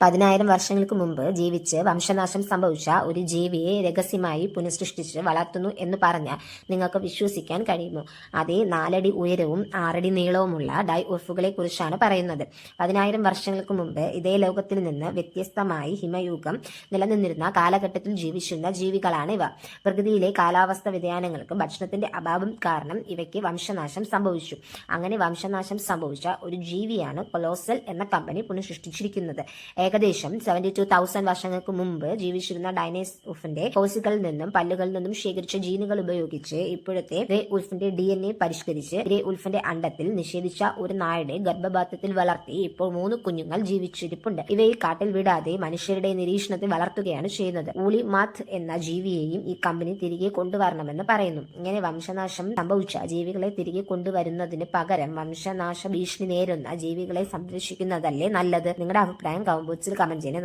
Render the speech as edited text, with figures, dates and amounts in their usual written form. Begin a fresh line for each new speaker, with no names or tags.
10,000 വർഷങ്ങൾക്ക് മുമ്പ് ജീവിച്ച് വംശനാശം സംഭവിച്ച ഒരു ജീവിയെ രഹസ്യമായി പുനഃസൃഷ്ടിച്ച് വളർത്തുന്നു എന്ന് പറഞ്ഞാൽ നിങ്ങൾക്ക് വിശ്വസിക്കാൻ കഴിയുമോ? അതേ 4 അടി ഉയരവും 6 അടി നീളവുമുള്ള ഡൈ-ഉർഫുകളെ കുറിച്ചാണ് പറയുന്നത്. 10,000 വർഷങ്ങൾക്ക് മുമ്പ് ഇതേ ലോകത്തിൽ നിന്ന് വ്യത്യസ്തമായി ഹിമയുഗം നിലനിന്നിരുന്ന കാലഘട്ടത്തിൽ ജീവിച്ചിരുന്ന ജീവികളാണ് ഇവ. പ്രകൃതിയിലെ കാലാവസ്ഥ വ്യതിയാനങ്ങൾക്കും ഭക്ഷണത്തിന്റെ അഭാവം കാരണം ഇവയ്ക്ക് വംശനാശം സംഭവിച്ചു. അങ്ങനെ വംശനാശം സംഭവിച്ച ഒരു ജീവിയാണ് കൊളോസൽ എന്ന കമ്പനി പുനഃസൃഷ്ടിച്ചിരിക്കുന്നത്. ഏകദേശം 72,000 വർഷങ്ങൾക്ക് മുമ്പ് ജീവിച്ചിരുന്ന ഡൈനോസോറിന്റെ ഫോസിലുകളിൽ നിന്നും പല്ലുകളിൽ നിന്നും ശേഖരിച്ച ജീനുകൾ ഉപയോഗിച്ച് ഇപ്പോഴത്തെ ഗ്രേ ഉൾഫിന്റെ DNA പരിഷ്കരിച്ച് ഗ്രേ ഉൾഫിന്റെ അണ്ടത്തിൽ നിഷേധിച്ച ഒരു നായയുടെ ഗർഭപാത്രത്തിൽ വളർത്തി ഇപ്പോൾ 3 കുഞ്ഞുങ്ങൾ ജീവിച്ചിരിപ്പുണ്ട്. ഇവയെ കാട്ടിൽ വിടാതെ മനുഷ്യരുടെ നിരീക്ഷണത്തിൽ വളർത്തുകയാണ് ചെയ്യുന്നത്. ഊളി മാത്ത് എന്ന ജീവിയെയും ഈ കമ്പനി തിരികെ കൊണ്ടുവരണമെന്ന് പറയുന്നു. ഇങ്ങനെ വംശനാശം സംഭവിച്ച ജീവികളെ തിരികെ കൊണ്ടുവരുന്നതിന് പകരം വംശനാശ ഭീഷണി നേരുന്ന ജീവികളെ സംരക്ഷിക്കുന്നതല്ലേ നല്ലത്? നിങ്ങളുടെ അഭിപ്രായം കമന്റ് ചെയ്യണം.